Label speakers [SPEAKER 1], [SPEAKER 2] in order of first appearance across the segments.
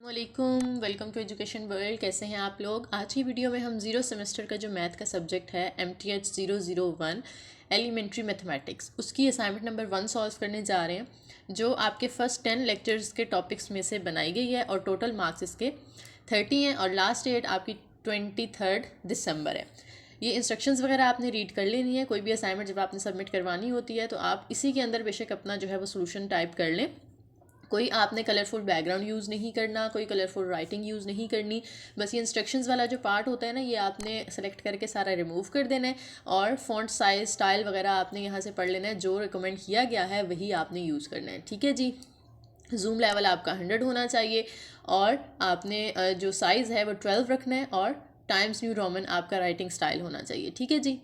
[SPEAKER 1] वालेकुम, welcome to education world. कैसे हैं आप लोग। आज की वीडियो में हम ज़ीरो सेमेस्टर का जो मैथ का सब्जेक्ट है MTH 001 एलिमेंट्री मैथमेटिक्स, उसकी असाइनमेंट नंबर 1 सॉल्व करने जा रहे हैं, जो आपके फर्स्ट 10 लेक्चर्स के टॉपिक्स में से बनाई गई है और टोटल मार्क्स इसके 30 हैं और लास्ट डेट आपकी 23 दिसंबर है। ये इंस्ट्रक्शंस वगैरह आपने रीड कर लेनी है। कोई भी असाइनमेंट जब आपने सबमिट करवानी होती है तो आप इसी के अंदर बेशक अपना जो है वो सोल्यूशन टाइप कर लें। कोई आपने कलरफुल बैकग्राउंड यूज़ नहीं करना, कोई कलरफुल राइटिंग यूज़ नहीं करनी। बस ये इंस्ट्रक्शंस वाला जो पार्ट होता है ना, ये आपने सेलेक्ट करके सारा रिमूव कर देना है और फ़ॉन्ट साइज स्टाइल वगैरह आपने यहाँ से पढ़ लेना है। जो रिकमेंड किया गया है वही आपने यूज़ करना है, ठीक है जी। जूम लेवल आपका 100 होना चाहिए और आपने जो साइज़ है वो 12 रखना है और टाइम्स न्यू रोमन आपका राइटिंग स्टाइल होना चाहिए, ठीक है जी।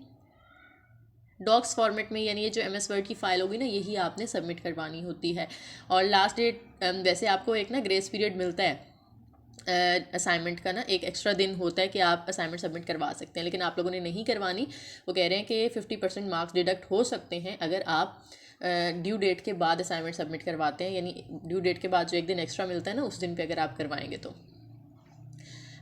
[SPEAKER 1] डॉक्स फॉर्मेट में, यानी ये जो MS वर्ड की फ़ाइल होगी ना, यही आपने सबमिट करवानी होती है। और लास्ट डेट वैसे आपको एक ना ग्रेस पीरियड मिलता है असाइनमेंट का ना, एक एक्स्ट्रा दिन होता है कि आप असाइनमेंट सबमिट करवा सकते हैं, लेकिन आप लोगों ने नहीं करवानी। वो कह रहे हैं कि 50% मार्क्स डिडक्ट हो सकते हैं अगर आप ड्यू डेट के बाद असाइनमेंट सबमिट करवाते हैं, यानी ड्यू डेट के बाद जो एक दिन एक्स्ट्रा मिलता है ना, उस दिन पे अगर आप करवाएंगे तो।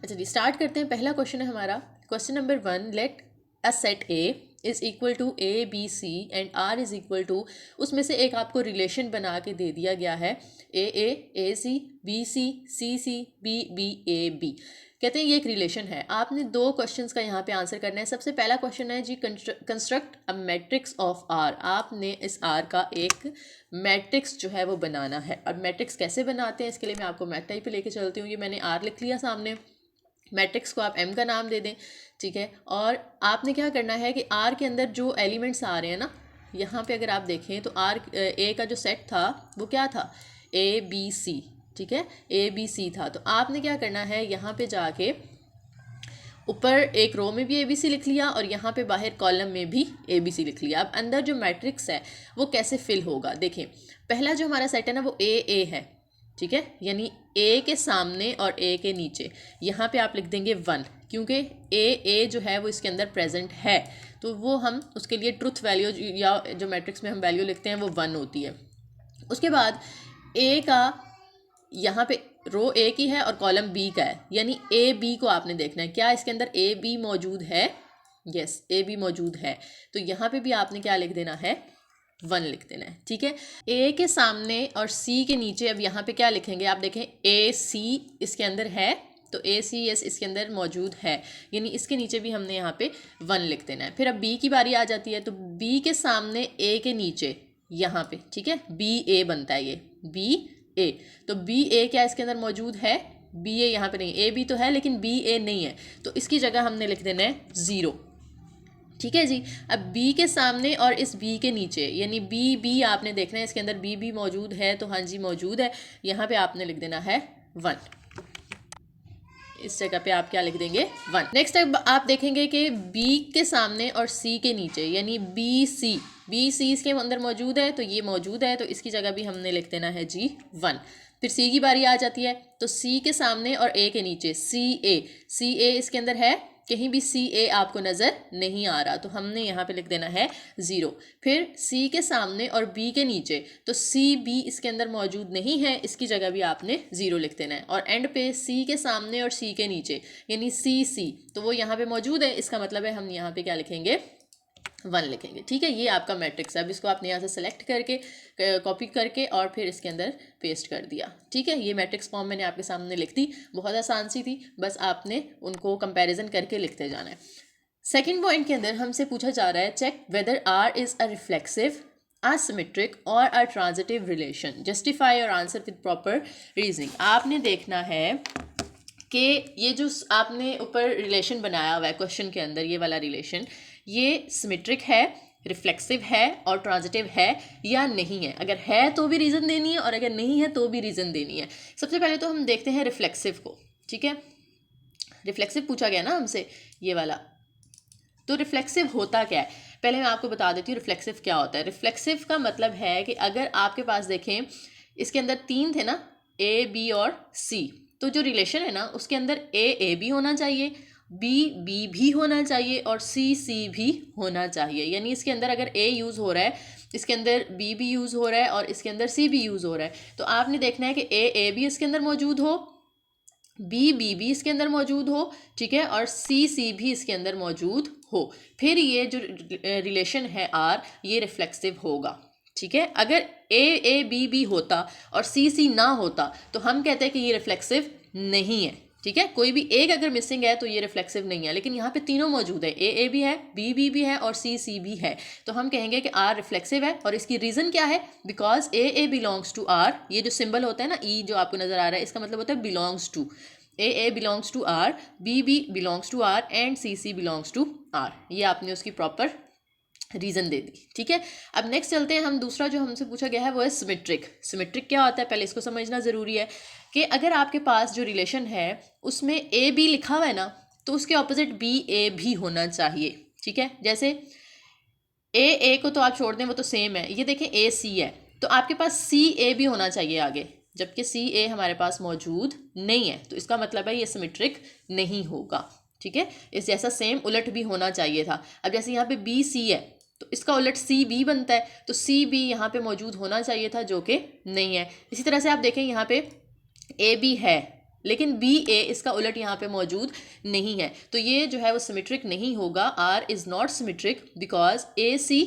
[SPEAKER 1] अच्छा जी, स्टार्ट करते हैं। पहला क्वेश्चन है हमारा, question number 1, let a set A is equal to ABC and R is equal to, उसमें से एक आपको रिलेशन बना के दे दिया गया है AA, AC, BC, CC, BB, कहते हैं ये एक रिलेशन है। आपने दो क्वेश्चंस का यहाँ पे आंसर करना है। सबसे पहला क्वेश्चन है जी, construct a matrix of R। आपने इस R का एक मैट्रिक्स जो है वो बनाना है। और मैट्रिक्स कैसे बनाते हैं, इसके लिए मैं आपको मैथ टाइप पे लेके चलती हूँ। ये मैंने R लिख लिया सामने, मैट्रिक्स को आप M का नाम दे दें, ठीक है। और आपने क्या करना है कि R के अंदर जो एलिमेंट्स आ रहे हैं ना, यहाँ पे अगर आप देखें तो A का जो सेट था वो क्या था, ABC, ठीक है, ABC था। तो आपने क्या करना है, यहाँ पे जाके ऊपर एक रो में भी ABC लिख लिया और यहाँ पे बाहर कॉलम में भी ABC लिख लिया। अब अंदर जो मैट्रिक्स है वो कैसे फिल होगा, देखें। पहला जो हमारा सेट है ना वो AA है, ठीक है, यानी A के सामने और A के नीचे यहाँ पे आप लिख देंगे 1, क्योंकि A जो है वो इसके अंदर प्रेजेंट है, तो वो हम उसके लिए ट्रुथ वैल्यू या जो मैट्रिक्स में हम वैल्यू लिखते हैं वो 1 होती है। उसके बाद A का यहाँ पे रो A की है और कॉलम B का है, यानी AB को आपने देखना है, क्या इसके अंदर AB मौजूद है। यस, AB मौजूद है, तो यहाँ पे भी आपने क्या लिख देना है, 1 लिख देना है, ठीक है। A के सामने और C के नीचे अब यहाँ पे क्या लिखेंगे, आप देखें AC इसके अंदर है, तो AC यस इसके अंदर मौजूद है, यानी इसके नीचे भी हमने यहाँ पे 1 लिख देना है। फिर अब B की बारी आ जाती है, तो B के सामने A के नीचे यहाँ पे, ठीक है, BA बनता है, ये BA, तो BA क्या इसके अंदर मौजूद है, BA यहाँ पे नहीं, AB तो है लेकिन BA नहीं है, तो इसकी जगह हमने लिख देना है 0, ठीक है जी। अब B के सामने और इस B के नीचे, यानी BB आपने देखना है, इसके अंदर BB मौजूद है, तो हाँ जी मौजूद है, यहाँ पे आपने लिख देना है 1, इस जगह पे आप क्या लिख देंगे, 1। नेक्स्ट अब आप देखेंगे कि B के सामने और C के नीचे, यानी BC इसके अंदर मौजूद है, तो ये मौजूद है, तो इसकी जगह भी हमने लिख देना है जी 1। फिर C की बारी आ जाती है, तो C के सामने और A के नीचे CA इसके अंदर है, कहीं भी CA आपको नज़र नहीं आ रहा, तो हमने यहाँ पे लिख देना है 0। फिर C के सामने और B के नीचे, तो CB इसके अंदर मौजूद नहीं है, इसकी जगह भी आपने 0 लिख देना है। और एंड पे C के सामने और C के नीचे, यानी CC, तो वो यहाँ पे मौजूद है, इसका मतलब है हम यहाँ पे क्या लिखेंगे, 1 लिखेंगे, ठीक है। ये आपका मैट्रिक्स है। अब इसको आपने यहाँ से सेलेक्ट करके कॉपी करके और फिर इसके अंदर पेस्ट कर दिया, ठीक है। ये मैट्रिक्स फॉर्म मैंने आपके सामने लिख दी, बहुत आसान सी थी, बस आपने उनको कंपैरिजन करके लिखते जाना है। सेकंड पॉइंट के अंदर हमसे पूछा जा रहा है, check whether R is a reflexive, asymmetric और अ ट्रांजिटिव रिलेशन, जस्टिफाई और आंसर विद प्रॉपर रीजनिंग। आपने देखना है कि ये जो आपने ऊपर रिलेशन बनाया हुआ है क्वेश्चन के अंदर, ये वाला रिलेशन, ये सिमेट्रिक है, रिफ्लेक्सिव है और ट्रांजिटिव है या नहीं है। अगर है तो भी रीज़न देनी है और अगर नहीं है तो भी रीज़न देनी है। सबसे पहले तो हम देखते हैं रिफ्लेक्सिव को, ठीक है। रिफ्लेक्सिव पूछा गया ना हमसे, ये वाला, तो रिफ्लेक्सिव होता क्या है, पहले मैं आपको बता देती हूँ रिफ्लेक्सिव क्या होता है। रिफ्लेक्सिव का मतलब है कि अगर आपके पास देखें, इसके अंदर 3 थे ना, A, B और C, तो जो रिलेशन है ना उसके अंदर A भी होना चाहिए, B भी होना चाहिए और C भी होना चाहिए। यानी इसके अंदर अगर A यूज़ हो रहा है, इसके अंदर B भी यूज़ हो रहा है और इसके अंदर C भी यूज़ हो रहा है, तो आपने देखना है कि A भी इसके अंदर मौजूद हो बी भी इसके अंदर मौजूद हो, ठीक है, और सी भी इसके अंदर मौजूद हो, फिर ये जो रिलेशन है आर ये रिफ्लेक्सिव होगा, ठीक है। अगर ए बी होता और सी ना होता तो हम कहते हैं कि ये रिफ्लेक्सिव नहीं है, ठीक है। कोई भी एक अगर मिसिंग है तो ये रिफ्लेक्सिव नहीं है, लेकिन यहाँ पे तीनों मौजूद है, ए भी है, बी भी है और सी भी है, तो हम कहेंगे कि आर रिफ्लेक्सिव है। और इसकी रीज़न क्या है, because A belongs to R, ये जो सिंबल होता है ना ई जो आपको नज़र आ रहा है, इसका मतलब होता है belongs to, A belongs to R, B belongs to R and C belongs to R. ये आपने उसकी प्रॉपर रीज़न दे दी, ठीक है। अब नेक्स्ट चलते हैं हम, दूसरा जो हमसे पूछा गया है वो है सिमेट्रिक। सिमेट्रिक क्या होता है, पहले इसको समझना ज़रूरी है कि अगर आपके पास जो रिलेशन है उसमें ए बी लिखा हुआ है ना, तो उसके ऑपोजिट बी ए भी होना चाहिए, ठीक है। जैसे ए को तो आप छोड़ दें, वो तो सेम है, ये देखें ए सी है, तो आपके पास सी ए भी होना चाहिए आगे, जबकि सी ए हमारे पास मौजूद नहीं है, तो इसका मतलब है ये सिमेट्रिक नहीं होगा, ठीक है। इस जैसा सेम उलट भी होना चाहिए था। अब जैसे यहाँ पे बी सी है तो इसका उलट सी बी बनता है, तो सी बी यहाँ पे मौजूद होना चाहिए था, जो कि नहीं है। इसी तरह से आप देखें यहाँ पे ए बी है लेकिन बी ए इसका उलट यहाँ पे मौजूद नहीं है, तो ये जो है वो सिमेट्रिक नहीं होगा। R is not symmetric because A C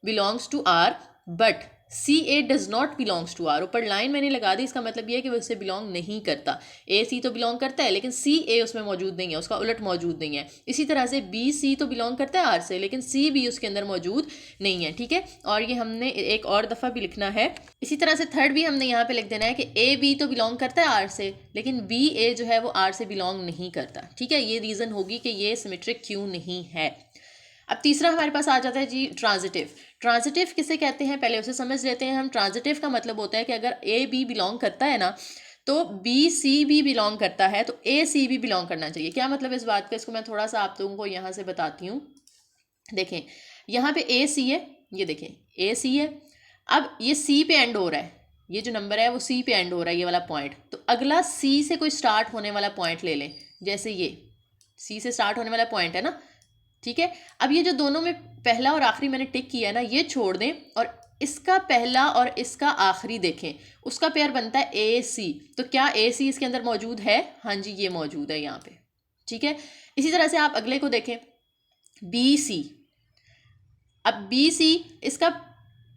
[SPEAKER 1] belongs to R but C A does not belongs to R. ऊपर लाइन मैंने लगा दी, इसका मतलब ये है कि वो उससे बिलोंग नहीं करता। ए सी तो बिलोंग करता है लेकिन सी ए उसमें मौजूद नहीं है, उसका उलट मौजूद नहीं है। इसी तरह से बी सी तो बिलोंग करता है आर से, लेकिन सी बी उसके अंदर मौजूद नहीं है, ठीक है। और ये हमने एक और दफ़ा भी लिखना है। इसी तरह से थर्ड भी हमने यहाँ पे लिख देना है कि ए बी तो बिलोंग करता है आर से, लेकिन बी ए जो है वो आर से बिलोंग नहीं करता, ठीक है। ये रीज़न होगी कि ये सिमेट्रिक क्यों नहीं है। अब तीसरा हमारे पास आ जाता है जी ट्रांजिटिव। ट्रांजिटिव किसे कहते हैं पहले उसे समझ लेते हैं हम। ट्रांजिटिव का मतलब होता है कि अगर ए बी बिलोंग करता है ना, तो बी सी भी बिलोंग करता है, तो ए सी भी बिलोंग करना चाहिए। क्या मतलब इस बात का, इसको मैं थोड़ा सा आप लोगों को यहाँ से बताती हूँ। देखें यहाँ पे ए सी है, ये देखें ए सी है, अब ये सी पे एंड हो रहा है, ये जो नंबर है वो सी पे एंड हो रहा है, ये वाला पॉइंट। तो अगला सी से कोई स्टार्ट होने वाला पॉइंट ले लें, जैसे ये सी से स्टार्ट होने वाला पॉइंट है ना, ठीक है। अब ये जो दोनों में पहला और आखिरी मैंने टिक किया है ना, ये छोड़ दें और इसका पहला और इसका आखिरी देखें, उसका पेयर बनता है ए सी। तो क्या ए सी इसके अंदर मौजूद है? हाँ जी, ये मौजूद है यहाँ पे, ठीक है। इसी तरह से आप अगले को देखें, बी सी। अब बी सी इसका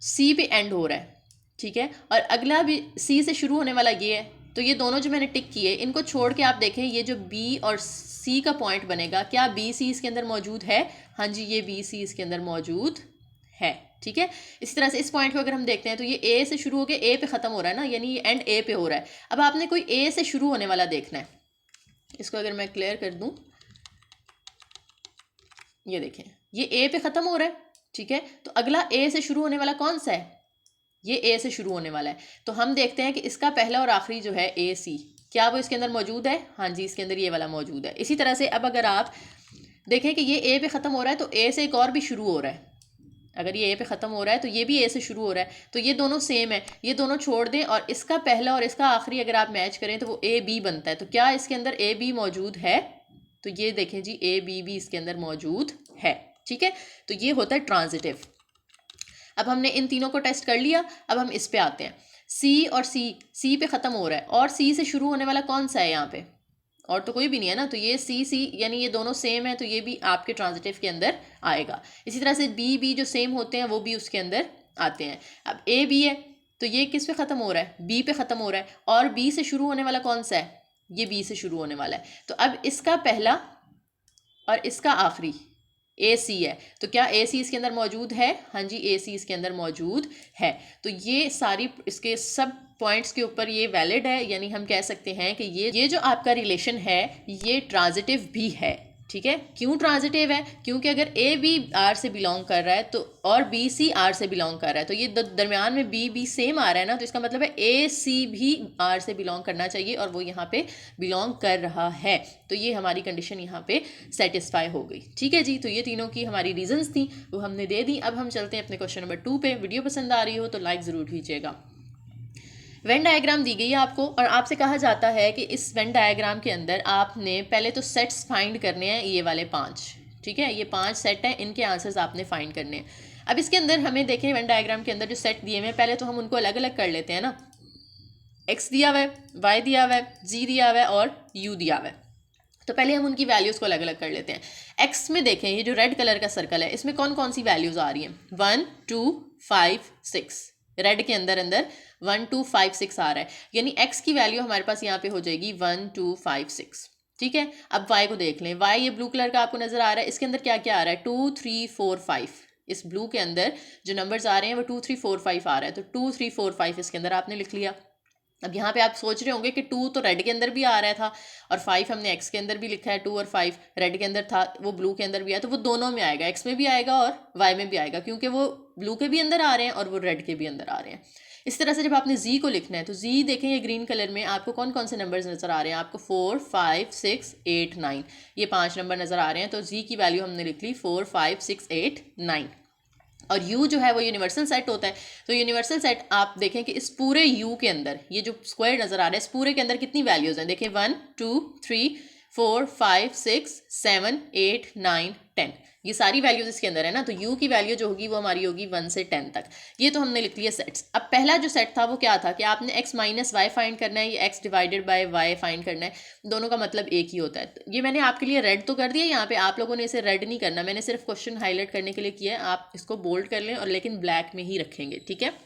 [SPEAKER 1] सी पे एंड हो रहा है, ठीक है, और अगला भी सी से शुरू होने वाला ये है। तो ये दोनों जो मैंने टिक किए, इनको छोड़ के आप देखें, ये जो बी और सी का पॉइंट बनेगा, क्या बी सी इसके अंदर मौजूद है? हाँ जी, ये बी सी इसके अंदर मौजूद है, ठीक है। इसी तरह से इस पॉइंट को अगर हम देखते हैं तो ये ए से शुरू होकर ए पे ख़त्म हो रहा है ना, यानी ये एंड ए पे हो रहा है। अब आपने कोई ए से शुरू होने वाला देखना है, इसको अगर मैं क्लियर कर दूँ, ये देखें ये ए पे ख़त्म हो रहा है, ठीक है। तो अगला ए से शुरू होने वाला कौन सा है? ये ए से शुरू होने वाला है। तो हम देखते हैं कि इसका पहला और आखिरी जो है ए सी, क्या वो इसके अंदर मौजूद है? हाँ जी, इसके अंदर ये वाला मौजूद है। इसी तरह से अब अगर आप देखें कि ये ए पे ख़त्म हो रहा है, तो ए से एक और भी शुरू हो रहा है। अगर ये ए पे ख़त्म हो रहा है तो ये भी ए से शुरू हो रहा है, तो ये दोनों सेम है, ये दोनों छोड़ दें और इसका पहला और इसका आखिरी अगर आप मैच करें तो वो ए बी बनता है। तो क्या इसके अंदर ए बी मौजूद है? तो ये देखें जी, ए बी भी इसके अंदर मौजूद है, ठीक है। तो ये होता है ट्रांजिटिव। अब हमने इन तीनों को टेस्ट कर लिया, अब हम इस पे आते हैं। सी और सी पे ख़त्म हो रहा है, और सी से शुरू होने वाला कौन सा है यहाँ पे? और तो कोई भी नहीं है ना, तो ये सी यानी ये दोनों सेम है, तो ये भी आपके ट्रांजिटिव के अंदर आएगा। इसी तरह से बी जो सेम होते हैं वो भी उसके अंदर आते हैं। अब ए बी है, तो ये किस पे ख़त्म हो रहा है? बी पे ख़त्म हो रहा है, और बी से शुरू होने वाला कौन सा है? ये बी से शुरू होने वाला है। तो अब इसका पहला और इसका आखिरी ए सी है, तो क्या ए सी इसके अंदर मौजूद है? हाँ जी, ए सी इसके अंदर मौजूद है। तो ये सारी इसके सब पॉइंट्स के ऊपर ये वैलिड है, यानी हम कह सकते हैं कि ये जो आपका रिलेशन है ये ट्रांजिटिव भी है, ठीक है। क्यों ट्रांजिटिव है? क्योंकि अगर ए बी आर से बिलोंग कर रहा है तो और बी सी आर से बिलोंग कर रहा है, तो ये दरमियान में बी बी सेम आ रहा है ना, तो इसका मतलब है ए सी भी आर से बिलोंग करना चाहिए, और वो यहाँ पे बिलोंग कर रहा है। तो ये हमारी कंडीशन यहाँ पे सेटिस्फाई हो गई, ठीक है जी। तो ये तीनों की हमारी रीजंस थी, वो हमने दे दी। अब हम चलते हैं अपने क्वेश्चन नंबर 2 पे। वीडियो पसंद आ रही हो तो लाइक ज़रूर कीजिएगा। वेन डायग्राम दी गई है आपको, और आपसे कहा जाता है कि इस वेन डायग्राम के अंदर आपने पहले तो सेट्स फाइंड करने हैं, ये वाले 5, ठीक है। ये 5 सेट हैं, इनके आंसर्स आपने फाइंड करने हैं। अब इसके अंदर हमें देखें वेन डायग्राम के अंदर जो सेट दिए हुए हैं, पहले तो हम उनको अलग अलग कर लेते हैं ना। एक्स दिया हुआ है, वाई दिया हुआ है, जी दिया हुआ है और यू दिया हुआ है। तो पहले हम उनकी वैल्यूज़ को अलग अलग कर लेते हैं। एक्स में देखें, ये जो रेड कलर का सर्कल है इसमें कौन कौन सी वैल्यूज़ आ रही हैं, 1 2 5 6। रेड के अंदर अंदर 1 2 5 6 आ रहा है, यानी एक्स की वैल्यू हमारे पास यहाँ पे हो जाएगी 1 2 5 6। ठीक है, अब वाई को देख लें। वाई ये ब्लू कलर का आपको नजर आ रहा है, इसके अंदर क्या क्या आ रहा है, 2 3 4 5। इस ब्लू के अंदर जो नंबर्स आ रहे हैं वो 2 3 4 5 आ रहा है, तो 2 3 4 5 इसके अंदर आपने लिख लिया। अब यहाँ पे आप सोच रहे होंगे कि 2 तो रेड के अंदर भी आ रहा था और 5 हमने एक्स के अंदर भी लिखा है। 2 और 5 रेड के अंदर था, वो ब्लू के अंदर भी आया, तो वो दोनों में आएगा, एक्स में भी आएगा और वाई में भी आएगा, क्योंकि वो ब्लू के भी अंदर आ रहे हैं और वो रेड के भी अंदर आ रहे हैं। इस तरह से जब आपने जी को लिखना है तो जी देखें, ये ग्रीन कलर में आपको कौन कौन से नंबर्स नज़र आ रहे हैं, आपको 4 5 6 8 9, ये 5 नंबर नज़र आ रहे हैं। तो जी की वैल्यू हमने लिख ली 4 5 6 8 9। और U जो है वो यूनिवर्सल सेट होता है, तो यूनिवर्सल सेट आप देखें कि इस पूरे U के अंदर ये जो स्क्वायर नज़र आ रहा है, इस पूरे के अंदर कितनी वैल्यूज़ हैं, देखें 1 2 3 4 5 6 7 8 9 10, ये सारी वैल्यूज इसके अंदर है ना। तो U की वैल्यू जो होगी वो हमारी होगी 1 से 10 तक। ये तो हमने लिख लिया सेट्स। अब पहला जो सेट था वो क्या था कि आपने x माइनस वाई फाइंड करना है, ये x divided by y find करना है, दोनों का मतलब एक ही होता है। तो ये मैंने आपके लिए रेड तो कर दिया, यहाँ पे आप लोगों ने इसे रेड नहीं करना, मैंने सिर्फ क्वेश्चन हाईलाइट करने के लिए किया है। आप इसको बोल्ड कर लें और लेकिन ब्लैक में ही रखेंगे, ठीक है।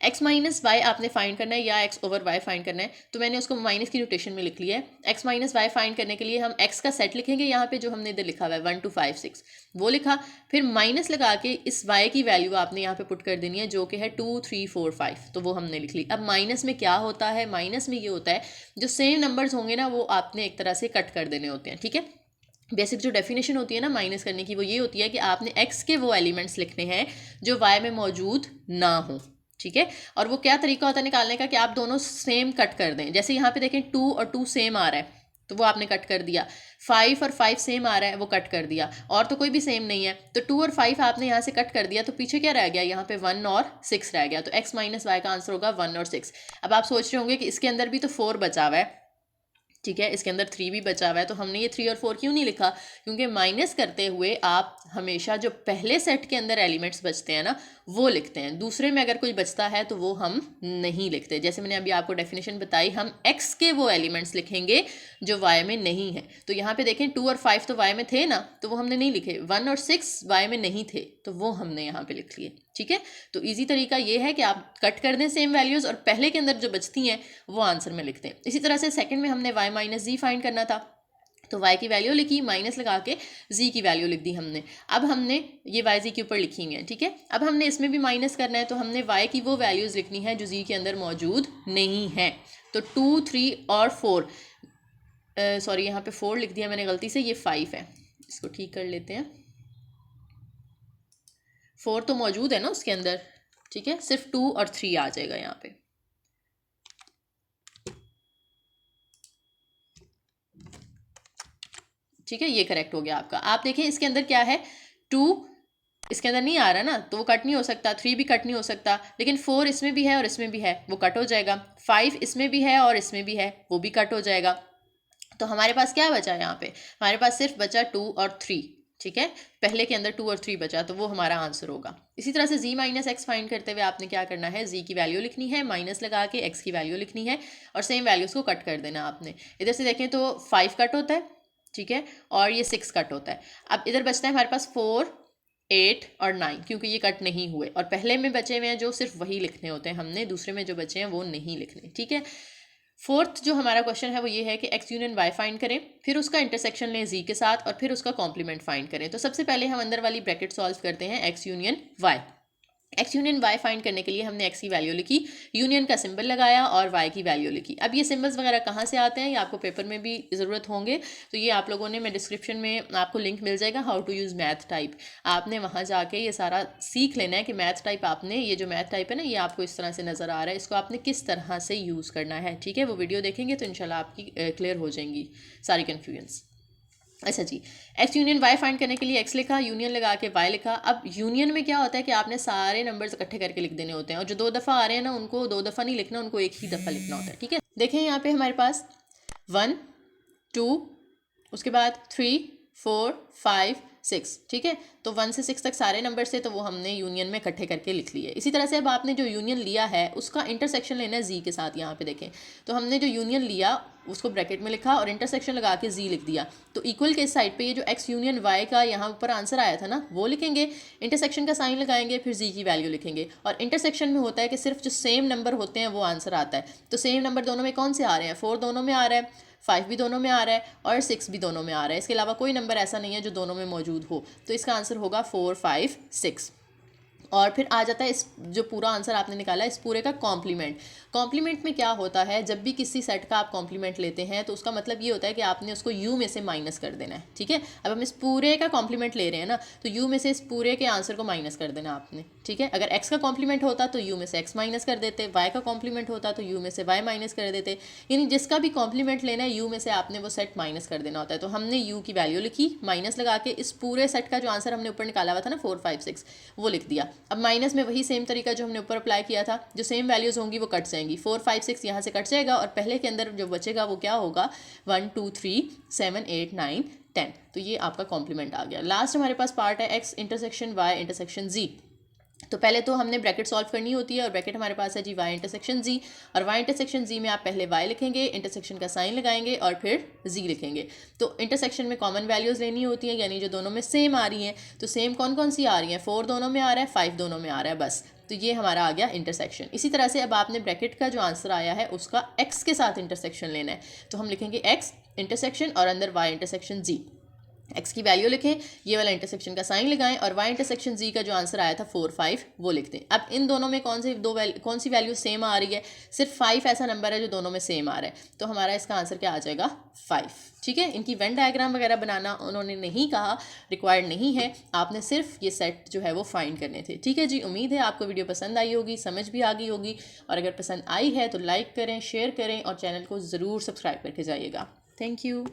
[SPEAKER 1] x माइनस वाई आपने फाइंड करना है या x ओवर y फाइंड करना है, तो मैंने उसको माइनस की नोटेशन में लिख लिया है। x माइनस वाई फाइंड करने के लिए हम x का सेट लिखेंगे, यहाँ पे जो हमने इधर लिखा हुआ है 1 2 5 6 वो लिखा, फिर माइनस लगा के इस y की वैल्यू आपने यहाँ पे पुट कर देनी है जो कि है 2 3 4 5, तो वो हमने लिख ली। अब माइनस में क्या होता है, माइनस में ये होता है जो सेम नंबर्स होंगे ना वो आपने एक तरह से कट कर देने होते हैं, ठीक है। बेसिक जो डेफिनेशन होती है ना माइनस करने की वो ये होती है कि आपने x के वो एलिमेंट्स लिखने हैं जो y में मौजूद ना हो, ठीक है। और वो क्या तरीका होता है निकालने का कि आप दोनों सेम कट कर दें। जैसे यहाँ पे देखें 2 और 2 सेम आ रहा है तो वो आपने कट कर दिया, 5 और 5 सेम आ रहा है वो कट कर दिया, और तो कोई भी सेम नहीं है तो 2 और 5 आपने यहाँ से कट कर दिया, तो पीछे क्या रह गया, यहाँ पे 1 और 6 रह गया। तो x माइनस वाई का आंसर होगा 1 और 6। अब आप सोच रहे होंगे कि इसके अंदर भी तो 4 बचा हुआ है, ठीक है, इसके अंदर 3 भी बचा हुआ है, तो हमने ये 3 और 4 क्यों नहीं लिखा, क्योंकि माइनस करते हुए आप हमेशा जो पहले सेट के अंदर एलिमेंट्स बचते हैं ना वो लिखते हैं, दूसरे में अगर कोई बचता है तो वो हम नहीं लिखते। जैसे मैंने अभी आपको डेफिनेशन बताई, हम x के वो एलिमेंट्स लिखेंगे जो y में नहीं है। तो यहाँ पे देखें 2 और 5 तो y में थे ना, तो वो हमने नहीं लिखे, 1 और 6 y में नहीं थे तो वो हमने यहाँ पे लिख लिए, ठीक है। तो इजी तरीका ये है कि आप कट कर दें सेम वैल्यूज़ और पहले के अंदर जो बचती हैं वो आंसर में लिख दें। इसी तरह से सेकंड में हमने y माइनस जी फाइंड करना था, तो y की वैल्यू लिखी, माइनस लगा के z की वैल्यू लिख दी हमने। अब हमने ये y z के ऊपर लिखी हुई है, ठीक है। अब हमने इसमें भी माइनस करना है, तो हमने y की वो वैल्यूज़ लिखनी है जो z के अंदर मौजूद नहीं है। तो 2 3 और 4, सॉरी यहाँ पे 4 लिख दिया मैंने गलती से, ये 5 है, इसको ठीक कर लेते हैं। 4 तो मौजूद है ना उसके अंदर, ठीक है, सिर्फ 2 और 3 आ जाएगा यहाँ पे। ठीक है, ये करेक्ट हो गया आपका। आप देखें इसके अंदर क्या है, 2 इसके अंदर नहीं आ रहा ना तो वो कट नहीं हो सकता, 3 भी कट नहीं हो सकता, लेकिन 4 इसमें भी है और इसमें भी है, वो कट हो जाएगा। 5 इसमें भी है और इसमें भी है, वो भी कट हो जाएगा। तो हमारे पास क्या बचा यहाँ पे, हमारे पास सिर्फ बचा 2 और 3, ठीक है। पहले के अंदर 2 और 3 बचा, तो वो हमारा आंसर होगा। इसी तरह से z माइनस एक्स फाइंड करते हुए आपने क्या करना है, z की वैल्यू लिखनी है, माइनस लगा के x की वैल्यू लिखनी है और सेम वैल्यूज़ को कट कर देना आपने। इधर से देखें तो 5 कट होता है, ठीक है, और ये 6 कट होता है। अब इधर बचता है हमारे पास 4 8 और 9, क्योंकि ये कट नहीं हुए, और पहले में बचे हुए हैं जो सिर्फ वही लिखने होते हैं हमने, दूसरे में जो बचे हैं वो नहीं लिखने, ठीक है। फोर्थ जो हमारा क्वेश्चन है वो ये है कि x यूनियन y फाइंड करें, फिर उसका इंटरसेक्शन लें z के साथ और फिर उसका कॉम्प्लीमेंट फाइंड करें। तो सबसे पहले हम अंदर वाली ब्रैकेट सॉल्व करते हैं x union y। x union y find करने के लिए हमने x की वैल्यू लिखी, यूनियन का सिंबल लगाया और y की वैल्यू लिखी। अब ये सिंबल्स वगैरह कहाँ से आते हैं ये आपको पेपर में भी ज़रूरत होंगे, तो ये आप लोगों ने, मैं डिस्क्रिप्शन में आपको लिंक मिल जाएगा how to use math type, आपने वहाँ जाके ये सारा सीख लेना है कि मैथ टाइप आपने, ये जो मैथ टाइप है ना ये आपको इस तरह से नज़र आ रहा है, इसको आपने किस तरह से यूज़ करना है, ठीक है। वो वीडियो देखेंगे तो इंशाल्लाह आपकी क्लियर हो जाएंगी सारी कन्फ्यूजन्स। अच्छा जी, x यूनियन y फाइंड करने के लिए x लिखा, यूनियन लगा के y लिखा। अब यूनियन में क्या होता है कि आपने सारे नंबर्स इकट्ठे करके लिख देने होते हैं, और जो 2 दफ़ा आ रहे हैं ना उनको 2 दफ़ा नहीं लिखना, उनको एक ही दफ़ा लिखना होता है, ठीक है। देखें यहाँ पे हमारे पास 1 2, उसके बाद 3 4 5 6, ठीक है। तो 1 से 6 तक सारे नंबर से, तो वो हमने यूनियन में इकट्ठे करके लिख लिए। इसी तरह से अब आपने जो यूनियन लिया है उसका इंटरसेक्शन लेना है जी के साथ। यहाँ पे देखें तो हमने जो यूनियन लिया उसको ब्रैकेट में लिखा और इंटरसेक्शन लगा के जी लिख दिया। तो इक्वल के साइड पे ये जो x यूनियन y का यहाँ ऊपर आंसर आया था ना वो लिखेंगे, इंटरसेक्शन का साइन लगाएंगे, फिर जी की वैल्यू लिखेंगे। और इंटरसेक्शन में होता है कि सिर्फ जो सेम नंबर होते हैं वो आंसर आता है। तो सेम नंबर दोनों में कौन से आ रहे हैं, 4 दोनों में आ रहा है, 5 भी दोनों में आ रहा है और 6 भी दोनों में आ रहा है। इसके अलावा कोई नंबर ऐसा नहीं है जो दोनों में मौजूद हो। तो इसका आंसर होगा 4, 5, 6। और फिर आ जाता है इस जो पूरा आंसर आपने निकाला इस पूरे का कॉम्प्लीमेंट। कॉम्प्लीमेंट में क्या होता है, जब भी किसी सेट का आप कॉम्प्लीमेंट लेते हैं तो उसका मतलब ये होता है कि आपने उसको यू में से माइनस कर देना है, ठीक है। अब हम इस पूरे का कॉम्प्लीमेंट ले रहे हैं ना, तो यू में से इस पूरे के आंसर को माइनस कर देना आपने, ठीक है। अगर एक्स का कॉम्प्लीमेंट होता तो यू में से एक्स माइनस कर देते, वाई का कॉम्प्लीमेंट होता तो यू में से वाई माइनस कर देते। यानी जिसका भी कॉम्प्लीमेंट लेना है यू में से आपने वो सेट माइनस कर देना होता है। तो हमने यू की वैल्यू लिखी, माइनस लगा के इस पूरे सेट का जो आंसर हमने ऊपर निकाला हुआ था ना 4, 5, 6 वो लिख दिया। अब माइनस में वही सेम तरीका जो हमने ऊपर अप्लाई किया था, जो सेम वैल्यूज होंगी वो कट जाएंगी। 4, 5, 6 यहाँ से कट जाएगा और पहले के अंदर जो बचेगा वो क्या होगा, 1, 2, 3, 7, 8, 9, 10। तो ये आपका कॉम्प्लीमेंट आ गया। लास्ट हमारे पास पार्ट है एक्स इंटरसेक्शन वाई इंटरसेक्शन जी। तो पहले तो हमने ब्रैकेट सॉल्व करनी होती है और ब्रैकेट हमारे पास है जी वाई इंटरसेक्शन जी, और वाई इंटरसेक्शन जी में आप पहले वाई लिखेंगे, इंटरसेक्शन का साइन लगाएंगे और फिर जी लिखेंगे। तो इंटरसेक्शन में कॉमन वैल्यूज़ लेनी होती हैं, यानी जो दोनों में सेम आ रही हैं। तो सेम कौन कौन सी आ रही हैं, 4 दोनों में आ रहा है, 5 दोनों में आ रहा है, बस। तो ये हमारा आ गया इंटरसेक्शन। इसी तरह से अब आपने ब्रैकेट का जो आंसर आया है उसका एक्स के साथ इंटरसेक्शन लेना है। तो हम लिखेंगे एक्स इंटरसेक्शन और अंदर वाई इंटरसेक्शन जी। एक्स की वैल्यू लिखें, ये वाला इंटरसेक्शन का साइन लगाएं और वाई इंटरसेक्शन जी का जो आंसर आया था 4, 5 वो लिख दें। अब इन दोनों में कौन सी वैल्यू सेम आ रही है, सिर्फ 5 ऐसा नंबर है जो दोनों में सेम आ रहा है। तो हमारा इसका आंसर क्या आ जाएगा, 5, ठीक है। इनकी वेन डायग्राम वगैरह बनाना उन्होंने नहीं कहा, रिक्वायर्ड नहीं है, आपने सिर्फ ये सेट जो है वो फाइंड करने थे, ठीक है जी। उम्मीद है आपको वीडियो पसंद आई होगी, समझ भी आ गई होगी, और अगर पसंद आई है तो लाइक करें, शेयर करें और चैनल को ज़रूर सब्सक्राइब करके जाइएगा। Thank you.